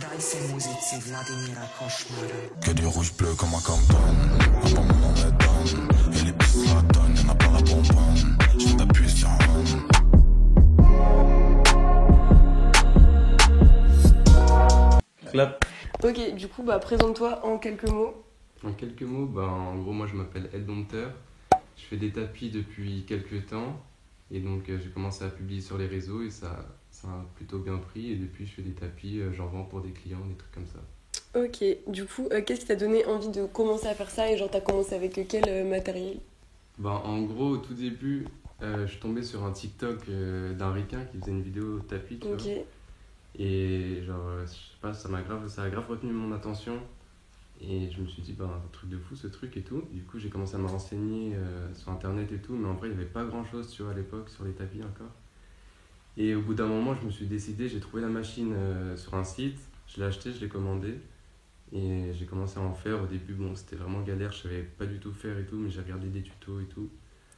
Daj si muzici Vladimíra Košmara. Que du rouge bleu comme un Compton. Un bon moment me donne. Et les bisous la donne, y'en a pas la bonbonne. Je t'appuie sur un Clap. Ok, du coup, présente-toi en quelques mots. En quelques mots, en gros, moi je m'appelle Ed Dompteur. Je fais des tapis depuis quelques temps. Et donc j'ai commencé à publier sur les réseaux et ça a plutôt bien pris. Et depuis, je fais des tapis, j'en vends pour des clients, des trucs comme ça. Ok, du coup, qu'est-ce qui t'a donné envie de commencer à faire ça et genre t'as commencé avec quel matériel? En gros, au tout début, je suis tombé sur un TikTok d'un ricain qui faisait une vidéo tapis, tu vois. Et genre, je sais pas, ça a grave retenu mon attention. Et je me suis dit, un truc de fou ce truc et tout. Du coup, j'ai commencé à me renseigner sur internet et tout, mais en vrai, il n'y avait pas grand chose, tu vois, à l'époque, sur les tapis encore. Et au bout d'un moment, je me suis décidé, j'ai trouvé la machine sur un site, je l'ai acheté, je l'ai commandé. Et j'ai commencé à en faire. Au début, c'était vraiment galère, je savais pas du tout faire et tout, mais j'ai regardé des tutos et tout.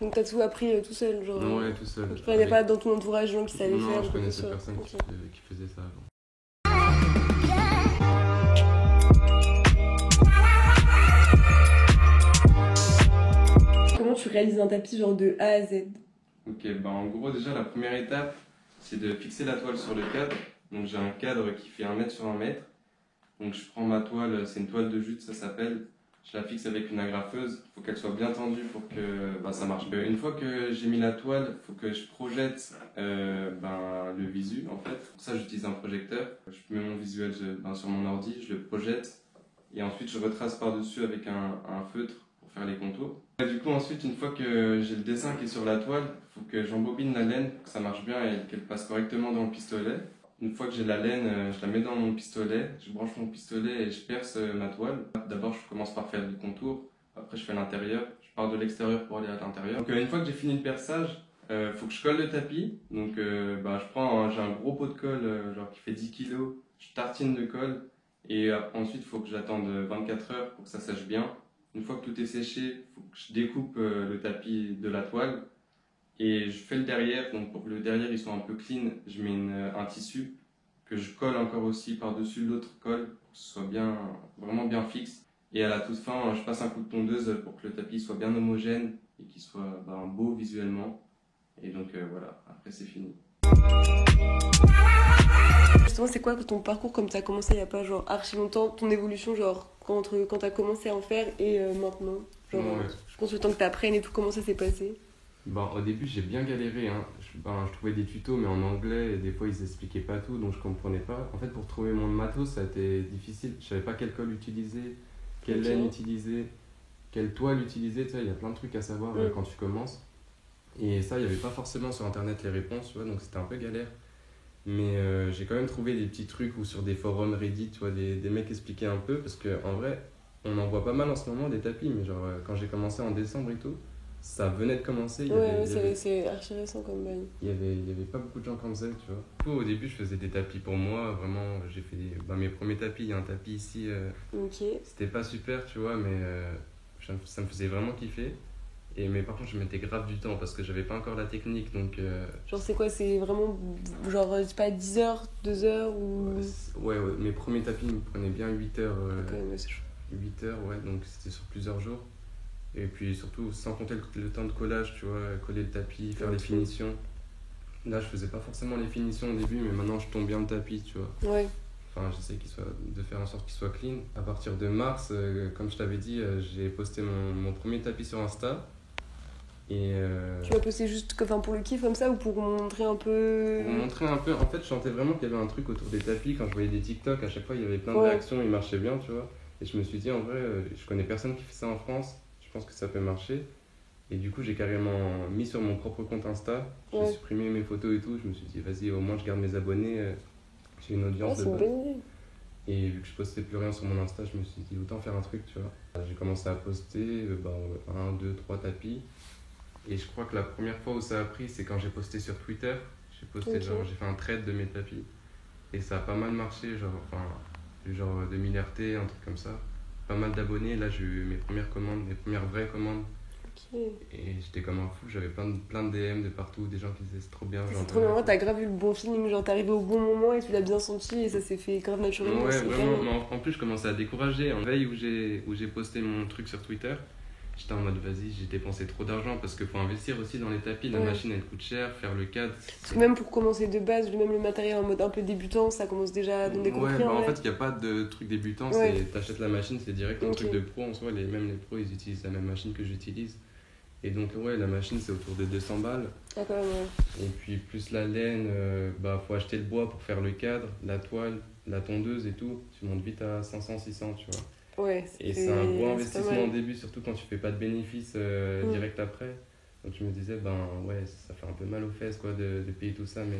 Donc t'as tout appris tout seul, genre? Ouais, tout seul. Tu connais pas dans ton entourage gens qui savaient faire? Non, je connaissais personne qui faisait ça avant. Comment tu réalises un tapis genre de A à Z? Ok, en gros, déjà, la première étape, c'est de fixer la toile sur le cadre. Donc j'ai un cadre qui fait 1 mètre sur 1 mètre. Donc je prends ma toile, c'est une toile de jute, ça s'appelle. Je la fixe avec une agrafeuse. Il faut qu'elle soit bien tendue pour que ça marche. Une fois que j'ai mis la toile, il faut que je projette le visu en fait. Pour ça, j'utilise un projecteur. Je mets mon visuel sur mon ordi, je le projette. Et ensuite, je retrace par-dessus avec un feutre pour faire les contours. Et du coup, ensuite, une fois que j'ai le dessin qui est sur la toile, il faut que j'embobine la laine pour que ça marche bien et qu'elle passe correctement dans le pistolet. Une fois que j'ai la laine, je la mets dans mon pistolet, je branche mon pistolet et je perce ma toile. D'abord, je commence par faire le contour, après je fais l'intérieur, je pars de l'extérieur pour aller à l'intérieur. Donc une fois que j'ai fini le perçage, faut que je colle le tapis. Donc j'ai un gros pot de colle qui fait 10 kg, je tartine de colle et ensuite il faut que j'attende 24 heures pour que ça sèche bien. Une fois que tout est séché, il faut que je découpe le tapis de la toile. Et je fais le derrière, donc pour que le derrière il soit un peu clean, je mets un tissu que je colle encore aussi par-dessus l'autre colle pour que ce soit vraiment bien fixe. Et à la toute fin, je passe un coup de tondeuse pour que le tapis soit bien homogène et qu'il soit beau visuellement. Et donc voilà, après c'est fini. Justement, c'est quoi ton parcours comme tu as commencé il n'y a pas archi longtemps, ton évolution quand tu as commencé à en faire et maintenant Ouais. Je pense le temps que tu apprennes et tout, comment ça s'est passé? Au début, j'ai bien galéré. Je trouvais des tutos, mais en anglais, et des fois, ils expliquaient pas tout, donc je comprenais pas. En fait, pour trouver mon matos, ça a été difficile. Je savais pas quelle colle utiliser, quelle laine utiliser, quelle toile utiliser. Tu sais, il y a plein de trucs à savoir quand tu commences. Et ça, il n'y avait pas forcément sur Internet les réponses, tu vois, donc c'était un peu galère. Mais j'ai quand même trouvé des petits trucs ou sur des forums Reddit, tu vois, des mecs expliquaient un peu, parce qu'en vrai, on en voit pas mal en ce moment des tapis, mais quand j'ai commencé en décembre et tout, ça venait de commencer. C'est archi récent comme bail. Il y avait pas beaucoup de gens qui en faisaient, tu vois. Du coup, au début, je faisais des tapis pour moi, vraiment, j'ai fait mes premiers tapis. Il y a un tapis ici, c'était pas super, tu vois, mais ça me faisait vraiment kiffer. Mais par contre, je mettais grave du temps parce que j'avais pas encore la technique, donc... c'est quoi, c'est vraiment, je sais pas, 10 heures, 2 heures ou... Ouais, mes premiers tapis me prenaient bien 8 heures. C'est chaud. 8 heures, ouais, donc c'était sur plusieurs jours. Et puis surtout, sans compter le temps de collage, tu vois, coller le tapis, faire les finitions. Là, je faisais pas forcément les finitions au début, mais maintenant, je tombe bien le tapis, tu vois. Ouais. Enfin, j'essaie de faire en sorte qu'il soit clean. À partir de mars, comme je t'avais dit, j'ai posté mon premier tapis sur Insta. Et tu l'as posté juste pour le kiff comme ça ou pour montrer un peu? Pour montrer un peu, en fait, je sentais vraiment qu'il y avait un truc autour des tapis. Quand je voyais des TikTok, à chaque fois, il y avait plein de réactions, ils marchaient bien, tu vois. Et je me suis dit, en vrai, je connais personne qui fait ça en France. Je pense que ça peut marcher. Et du coup, j'ai carrément mis sur mon propre compte Insta. J'ai supprimé mes photos et tout. Je me suis dit, vas-y, au moins je garde mes abonnés. J'ai une audience de base. C'est une bonne idée. Et vu que je postais plus rien sur mon Insta, je me suis dit, autant faire un truc, tu vois. J'ai commencé à poster 1, 2, 3 tapis. Et je crois que la première fois où ça a pris, c'est quand j'ai posté sur Twitter. J'ai fait un thread de mes tapis. Et ça a pas mal marché, 2000 RT, un truc comme ça. Pas mal d'abonnés. Là, j'ai eu mes premières commandes, mes premières vraies commandes. Ok. Et j'étais comme un fou, j'avais plein de DM de partout, des gens qui disaient c'est trop bien. C'est trop bien, ouais, t'as grave eu le bon feeling, genre t'es arrivé au bon moment et tu l'as bien senti et ça s'est fait grave naturellement. Ouais, c'est vraiment. hyper- Mais en plus, je commençais à décourager. En veille où j'ai posté mon truc sur Twitter, j'étais en mode vas-y, j'ai dépensé trop d'argent parce qu'il faut investir aussi dans les tapis. La Ouais. machine elle coûte cher, faire le cadre. Parce que même pour commencer de base, même le matériel en mode un peu débutant, ça commence déjà à donner compris. Ouais, bah en vrai. fait, il n'y a pas de truc débutant, Ouais. c'est t'achètes la machine, c'est direct un Ok. truc de pro. En soi, même les pros, ils utilisent la même machine que j'utilise. Et donc, ouais, la machine, c'est autour de 200 balles. Ah, quand même, ouais. Et puis, plus la laine, bah, faut acheter le bois pour faire le cadre, la toile, la tondeuse et tout. Tu montes vite à 500, 600, tu vois. Ouais, Et c'est un gros pas investissement mal. au début, surtout quand tu fais pas de bénéfices direct après. Donc, je me disais, ben ouais, ça fait un peu mal aux fesses, quoi, de payer tout ça, mais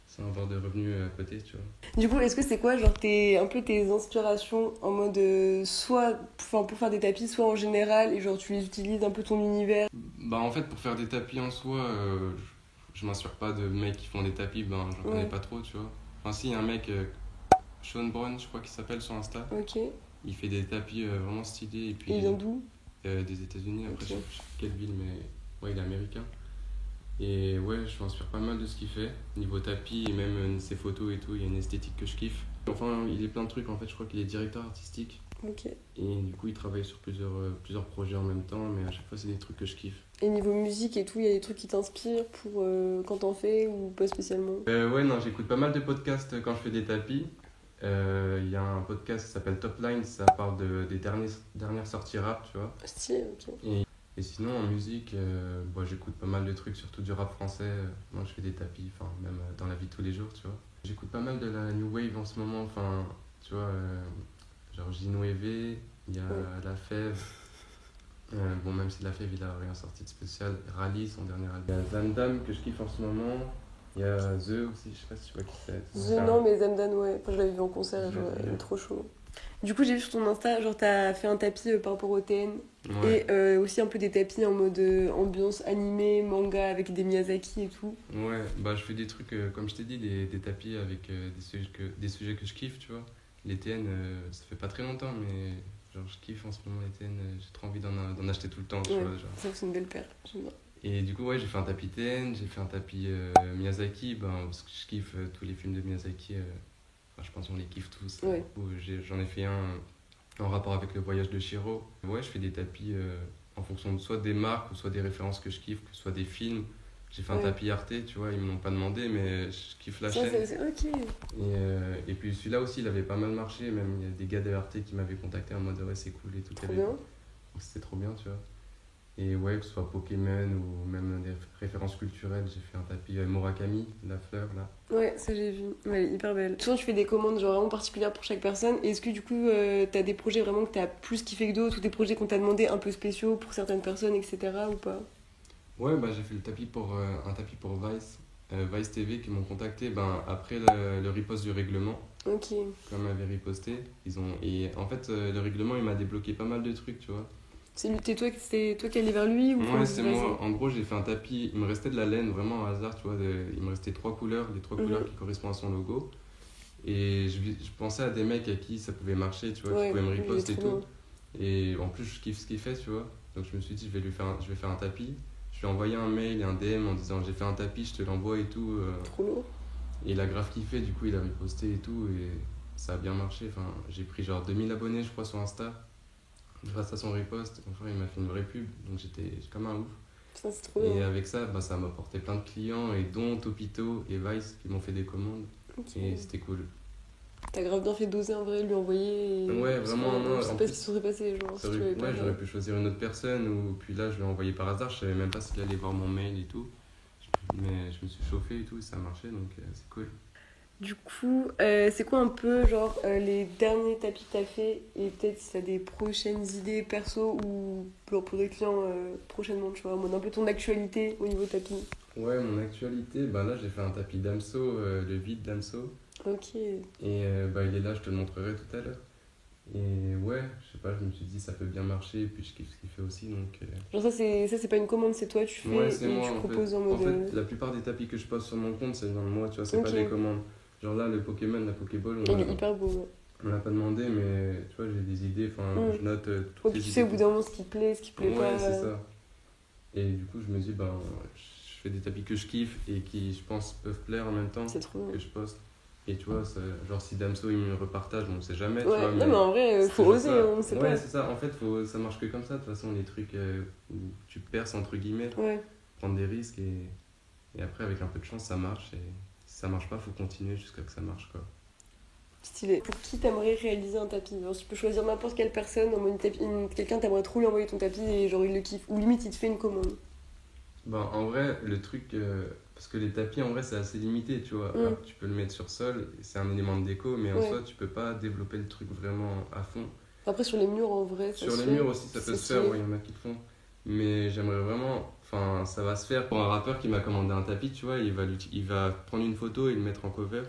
sans avoir de revenus à côté, tu vois. Du coup, est-ce que c'est quoi, genre, un peu tes inspirations en mode soit pour faire des tapis, soit en général, et genre tu les utilises un peu ton univers? Bah en fait pour faire des tapis en soi, je m'inspire pas de mecs qui font des tapis, ben j'en connais Ouais. pas trop, tu vois. Enfin si, il y a un mec, Sean Brown je crois qu'il s'appelle sur Insta, Ok. il fait des tapis vraiment stylés et puis Et il vient d'où? des États-Unis, après Ok. je sais plus quelle ville mais ouais il est américain. Et ouais je m'inspire pas mal de ce qu'il fait, niveau tapis et même ses photos et tout, il y a une esthétique que je kiffe. Enfin il est plein de trucs en fait, je crois qu'il est directeur artistique. Ok. Et du coup, il travaille sur plusieurs projets en même temps, mais à chaque fois, c'est des trucs que je kiffe. Et niveau musique et tout, il y a des trucs qui t'inspirent pour quand t'en fais ou pas spécialement? Ouais, non, j'écoute pas mal de podcasts quand je fais des tapis. Il y a un podcast qui s'appelle Top Line, ça parle des dernières sorties rap, tu vois. Stylé, ok. Et sinon, en musique, j'écoute pas mal de trucs, surtout du rap français. Moi, je fais des tapis, enfin, même dans la vie de tous les jours, tu vois. J'écoute pas mal de la New Wave en ce moment, enfin, tu vois, genre J-Nueve, il y a La Fève. Bon, même si La Fève, il a rien sorti de spécial. Rally, son dernier album. Il y a Zandam que je kiffe en ce moment. Il y a The aussi, je sais pas si tu vois qui c'est. Non, mais Zamdan, ouais. Enfin, je l'avais vu en concert, Je genre, l'ai vu. il est trop chaud. Du coup, j'ai vu sur ton Insta, genre, t'as fait un tapis par rapport au TN. Ouais. Et aussi un peu des tapis en mode ambiance animé, manga, avec des Miyazaki et tout. Ouais, bah je fais des trucs, comme je t'ai dit, des tapis avec des sujets que je kiffe, tu vois. Les TN, ça fait pas très longtemps, mais genre je kiffe en ce moment les TN, j'ai trop envie d'en acheter tout le temps, tu Ouais. vois. Genre. Ça, c'est une belle paire, j'aime bien. Et du coup, ouais, j'ai fait un tapis TN, j'ai fait un tapis Miyazaki, parce que je kiffe tous les films de Miyazaki, je pense qu'on les kiffe tous. Ouais. Du coup, j'en ai fait un en rapport avec le voyage de Chihiro. Ouais, je fais des tapis en fonction de soit des marques ou soit des références que je kiffe, que ce soit des films. J'ai fait un Ouais. tapis Arte, tu vois, ils me l'ont pas demandé, mais je kiffe la Ça, chaîne. c'est ok. Et puis celui-là aussi, il avait pas mal marché, même il y a des gars de Arte qui m'avaient contacté en mode ouais, c'est cool et tout. Trop bien. Donc, c'était trop bien, tu vois. Et ouais, que ce soit Pokémon ou même des références culturelles, j'ai fait un tapis Murakami, la fleur là. Ouais, ça j'ai vu. Ouais, elle est hyper belle. Souvent, tu fais des commandes genre vraiment particulières pour chaque personne. Et est-ce que du coup, t'as des projets vraiment que t'as plus kiffé que d'autres ou des projets qu'on t'a demandé un peu spéciaux pour certaines personnes, etc. ou pas? Ouais, bah j'ai fait un tapis pour Vice, Vice TV qui m'ont contacté après le repost du règlement, Ok. comme avait riposté. Et en fait, le règlement il m'a débloqué pas mal de trucs, tu vois. C'est toi qui allais vers lui ou Ouais, comment c'est ça s'est moi. passé? En gros, j'ai fait un tapis. Il me restait de la laine vraiment au hasard, tu vois. Il me restait 3 couleurs, les 3 couleurs qui correspondent à son logo. Et je pensais à des mecs à qui ça pouvait marcher, tu vois, qui pouvaient me il est riposter et trop tout. Et en plus, je kiffe ce qu'il fait, tu vois. Donc je me suis dit, je vais faire un tapis. Je lui ai envoyé un mail et un DM en disant, j'ai fait un tapis, je te l'envoie et tout. bien. Trop lourd. Et il a grave kiffé, du coup, il a riposté et tout. Et ça a bien marché. Enfin, j'ai pris genre 2000 abonnés, je crois, sur Insta. Grâce à son riposte, enfin, il m'a fait une vraie pub. Donc j'étais comme un ouf. Ça, c'est trop Et bien. avec ça, ça m'a apporté plein de clients, et dont Topito et Vice qui m'ont fait des commandes. Ok. Et c'était cool. T'as grave bien fait d'oser en vrai, lui envoyer. Ouais, Parce vraiment, que, non, je sais en pas plus, ce qui se serait passé, genre. Si tu avais pas Ouais, j'aurais pu choisir une autre personne, ou puis là je l'ai envoyé par hasard, je savais même pas s'il allait voir mon mail et tout. Mais je me suis chauffé et tout, et ça a marché, donc c'est cool. Du coup, c'est quoi un peu genre les derniers tapis que t'as fait et peut-être si t'as des prochaines idées perso ou pour des clients prochainement, tu vois, en mode un peu ton actualité au niveau tapis. Ouais, mon actualité, là j'ai fait un tapis Damso, le vide Damso. Ok. Et il est là, je te le montrerai tout à l'heure. Et ouais, je sais pas, je me suis dit ça peut bien marcher, et puis je kiffe ce qu'il fait aussi, donc... Genre ça c'est pas une commande, c'est toi tu fais Ouais, et c'est tu moi en proposes fait. en mode... En fait, la plupart des tapis que je poste sur mon compte, c'est dans moi, tu vois, c'est Ok. pas des commandes. Genre là, le Pokémon, la Pokéball, Il est hyper beau. Ouais. on l'a pas demandé, mais tu vois, j'ai des idées, enfin, je note toutes Ouais, puis les tu idées. sais au bout d'un moment ce qui plaît, ce qui plaît Ouais, pas. c'est ça. Et du coup, je me dis, ben, je fais des tapis que je kiffe et qui, je pense, peuvent plaire en même temps C'est trop bien. que je poste. Et tu vois, genre si Damso il me repartage, on sait jamais, tu Ouais, vois. non, mais en vrai, c'est faut toujours oser, ça. on sait Ouais, pas. c'est ça. En fait, ça marche que comme ça. De toute façon, les trucs où tu perces, entre guillemets, Ouais. prendre des risques et après, avec un peu de chance, ça marche. Et si ça marche pas, faut continuer jusqu'à que ça marche, quoi. Stylé. Pour qui t'aimerais réaliser un tapis? Genre, tu peux choisir n'importe quelle personne, en mode quelqu'un t'aimerais trop lui envoyer ton tapis et genre il le kiffe. Ou limite il te fait une commande. Ben, en vrai, le truc. Parce que les tapis, en vrai, c'est assez limité, tu vois. Mm. Alors, tu peux le mettre sur sol, c'est un élément de déco, mais en Ouais. soi, tu peux pas développer le truc vraiment à fond. Après, sur les murs, en vrai, ça Sur se les fait. murs aussi, ça peut C'est se faire, stylé. ouais, il y en a qui le font. Mais j'aimerais vraiment. Enfin, ça va se faire pour un rappeur qui m'a commandé un tapis, tu vois. Il va prendre une photo et le mettre en cover.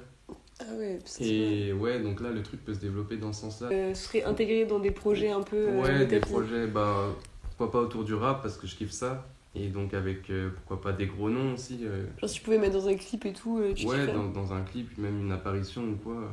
Ah ouais, c'est stylé. Et ouais, donc là, le truc peut se développer dans ce sens-là. Ce serait intégré dans des projets un peu. Ouais, de des tapis. projets, bah, pourquoi pas autour du rap, parce que je kiffe ça. Et donc avec, pourquoi pas des gros noms aussi. Genre, si tu pouvais mettre dans un clip et tout, tu Ouais, kifferais. dans un clip, même une apparition ou quoi.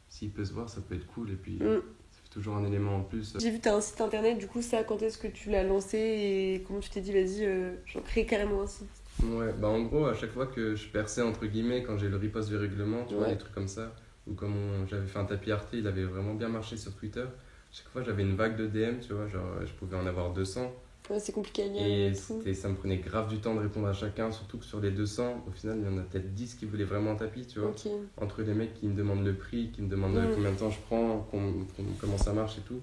S'il peut se voir, ça peut être cool. Et puis, Mm. ça fait toujours un élément en plus. J'ai vu t'as un site internet, du coup ça, quand est-ce que tu l'as lancé et comment tu t'es dit vas-y, j'en crée carrément un site. Ouais, bah en gros, à chaque fois que je perçais, entre guillemets, quand j'ai le riposte du règlement, tu vois, Ouais. des trucs comme ça, ou comme j'avais fait un tapis Arte, il avait vraiment bien marché sur Twitter. Chaque fois, j'avais une vague de DM, tu vois, genre, je pouvais en avoir 200. Ouais, c'est compliqué à lire Et et tout. ça me prenait grave du temps de répondre à chacun, surtout que sur les 200, au final, il y en a peut-être 10 qui voulaient vraiment un tapis, tu vois. Ok. Entre les mecs qui me demandent le prix, qui me demandent Mm. combien de temps je prends, comment ça marche et tout.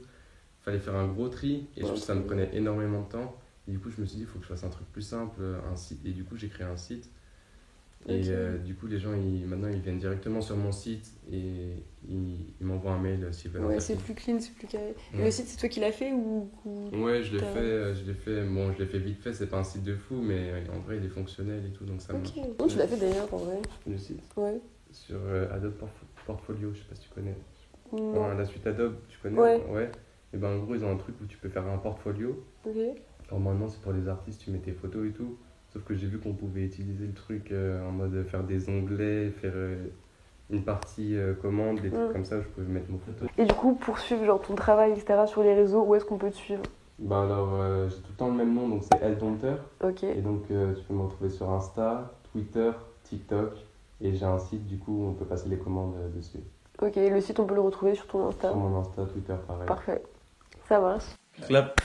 Fallait faire un gros tri et Ouais, ça me ok. prenait énormément de temps. Et du coup, je me suis dit, il faut que je fasse un truc plus simple, un site. Et du coup, j'ai créé un site. Et Ok. du coup, les gens, maintenant, ils viennent directement sur mon site et ils m'envoient un mail s'ils veulent un Ouais, tapis. c'est plus clean, c'est plus carré. Et Ouais. le site, c'est toi qui l'as fait ou... Ouais, je l'ai T'as- fait, bon, je l'ai fait vite fait, c'est pas un site de fou, mais en vrai, il est fonctionnel et tout, donc ça Ok. me... Non, tu l'as fait d'ailleurs en vrai. Le site Ouais. sur Adobe Portfolio, je sais pas si tu connais. Non. Enfin, la suite Adobe, tu connais? Ouais. Ouais. Et ben en gros, ils ont un truc où tu peux faire un portfolio. Ok. Normalement, c'est pour les artistes, tu mets tes photos et tout. Sauf que j'ai vu qu'on pouvait utiliser le truc en mode faire des onglets, faire une partie commande, des trucs Mm. comme ça où je pouvais mettre mon photo. Et du coup, pour suivre genre ton travail, etc. sur les réseaux, où est-ce qu'on peut te suivre? Bah alors, j'ai tout le temps le même nom, donc c'est Eldompter. Ok. Et donc, tu peux me retrouver sur Insta, Twitter, TikTok. Et j'ai un site, du coup, où on peut passer les commandes dessus. Ok, le site, on peut le retrouver sur ton Insta. Sur mon Insta, Twitter, pareil. Parfait. Ça marche. Clap.